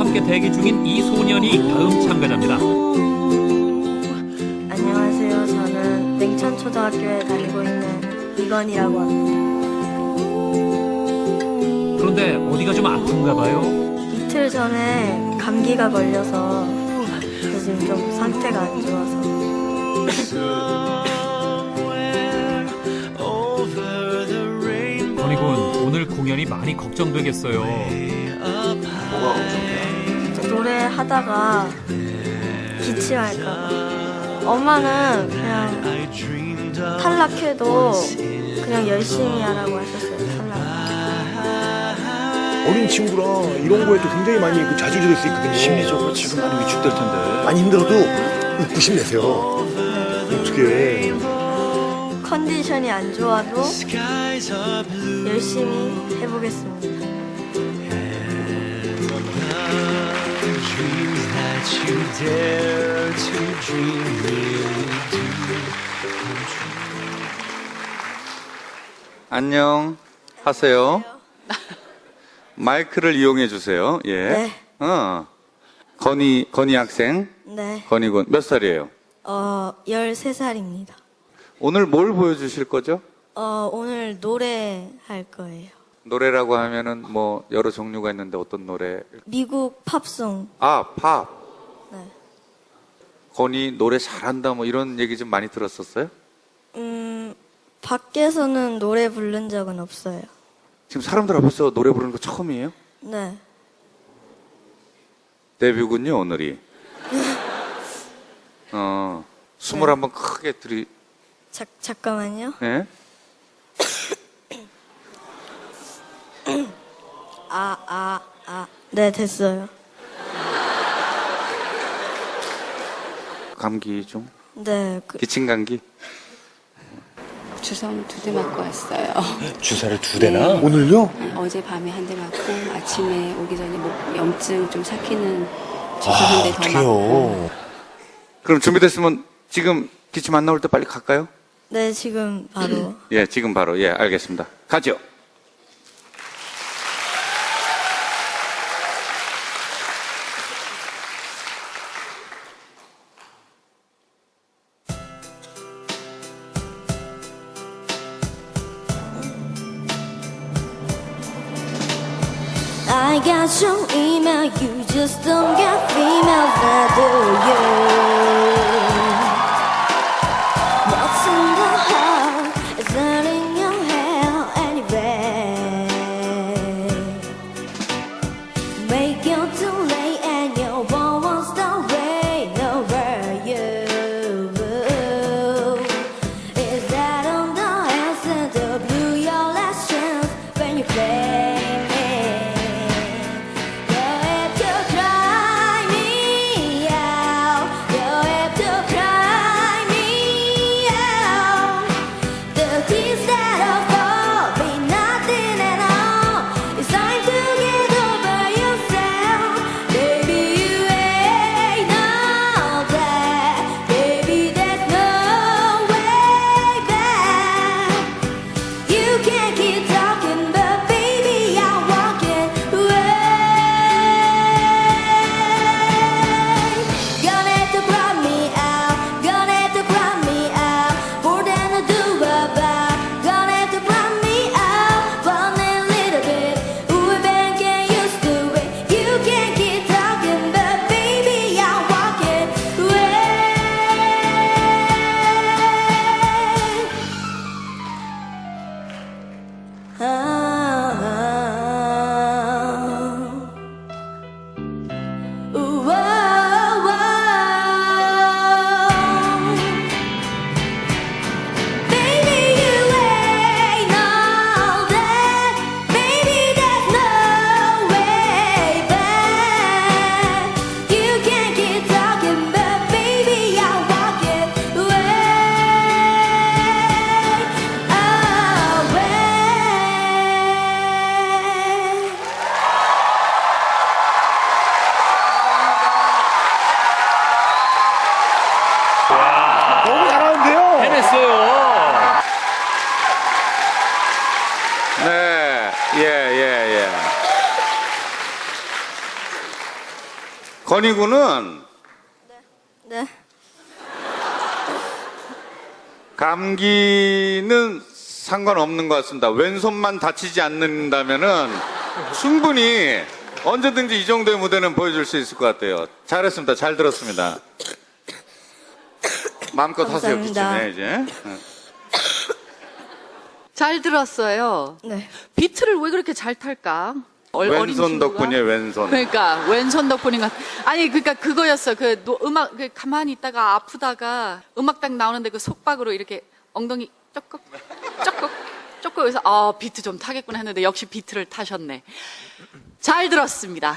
함께 대기 중인 이 소년이 다음 참가자입니다. 안녕하세요. 저는 냉천초등학교에 다니고 있는 이건이라고 합니다. 그런데 어디가 좀 아픈가 봐요. 이틀 전에 감기가 걸려서 요즘 좀 상태가 안 좋아서. 건이군, 오늘 공연이 많이 걱정되겠어요. 뭐가 걱정돼? 노래 하다가 기침할까 봐. 엄마는 그냥 탈락해도 그냥 열심히 하라고 하셨어요. 탈락. 어린 친구라 이런 거에 또 굉장히 많이 자질이 될 수 있거든요. 심리적으로 지금 많이 위축될 텐데. 많이 힘들어도 부심 내세요. 어떻게? 컨디션이 안 좋아도 열심히 해보겠습니다. 안녕 하세요. 마이크를 이용해 주세요. 예. 네. 건희 학생, 네. 건희군 몇 살이에요? 13살입니다. 오늘 뭘 보여주실 거죠? 오늘 노래 할 거예요. 노래라고 하면은 뭐 여러 종류가 있는데 어떤 노래? 미국 팝송. 아, 팝. 네. 건희 노래 잘한다 뭐 이런 얘기 좀 많이 들었었어요? 밖에서는 노래 부른 적은 없어요. 지금 사람들 앞에서 노래 부르는 거 처음이에요? 네. 데뷔군요, 오늘이. 숨을 한번 크게 잠깐만요. 예? 네, 됐어요. 감기 좀? 네. 기침 감기? 주성 2대 맞고 왔어요. 주사를 2대나? 네. 오늘요? 어제 밤에 한 대 맞고 아침에 오기 전에 목 염증 좀 삭히는 주사 한 대 더 맞고. 어떡해요. 그럼 준비됐으면 지금 기침 안 나올 때 빨리 갈까요? 네, 지금 바로. 예, 지금 바로. 예, 알겠습니다. 가죠. I got your email, you just don't get females that do you. What's in the heart is not in your hair anyway. Make you too late and your ball won't stop rain over you. Is that on the answer to blue your last chance when you play? You have to cry me out. You have to cry. 건희 군은 네. 감기는 상관없는 것 같습니다. 왼손만 다치지 않는다면은 충분히 언제든지 이 정도의 무대는 보여줄 수 있을 것 같아요. 잘했습니다. 잘 들었습니다. 마음껏 하세요, 감사합니다. 기침해 이제. 잘 들었어요. 네. 비트를 왜 그렇게 잘 탈까? 어린 왼손 친구가? 덕분이에요, 왼손. 그러니까 왼손 덕분인가? 아니 그러니까 그거였어. 음악 가만히 있다가 아프다가 음악 딱 나오는데 그 속박으로 이렇게 엉덩이 쪼꺽 해서 비트 좀 타겠구나 했는데 역시 비트를 타셨네. 잘 들었습니다.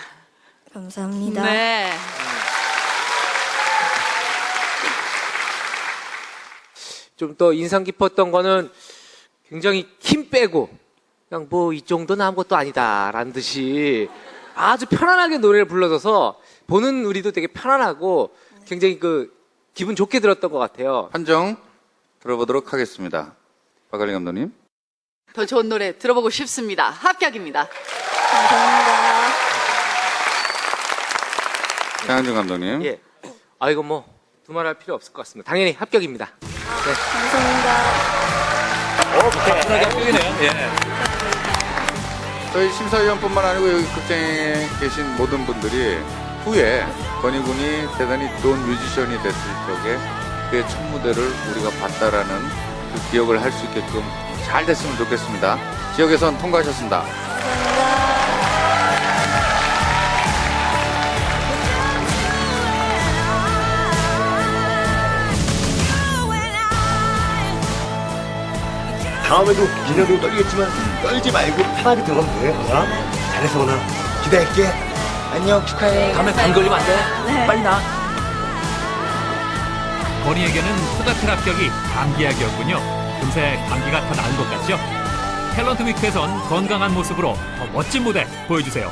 감사합니다. 네. 좀 더 인상 깊었던 거는 굉장히 힘 빼고 그냥 뭐 이 정도는 아무것도 아니다라는 듯이 아주 편안하게 노래를 불러줘서 보는 우리도 되게 편안하고 굉장히 기분 좋게 들었던 것 같아요. 판정 들어보도록 하겠습니다. 박알림 감독님. 더 좋은 노래 들어보고 싶습니다. 합격입니다. 감사합니다. 장한준 감독님. 예. 이거 뭐 두말할 필요 없을 것 같습니다. 당연히 합격입니다. 감사합니다. 편하게 합격이네요. 예. 저희 심사위원뿐만 아니고 여기 극장에 계신 모든 분들이 후에 건희 군이 대단히 좋은 뮤지션이 됐을 적에 그의 첫 무대를 우리가 봤다라는 그 기억을 할 수 있게끔 잘 됐으면 좋겠습니다. 지역에선 통과하셨습니다. 다음에도 긴장되고 떨리겠지만 떨지 말고 편하게 들어가면 돼. 건아. 잘해서 건아. 기대할게. 안녕. 축하해. 다음에 간 걸리면 안 돼. 빨리 나. 건희에게는 후다틀 합격이 감기약이었군요. 금세 감기가 다 나은 것 같죠? 탤런트 위크에선 건강한 모습으로 더 멋진 무대 보여주세요.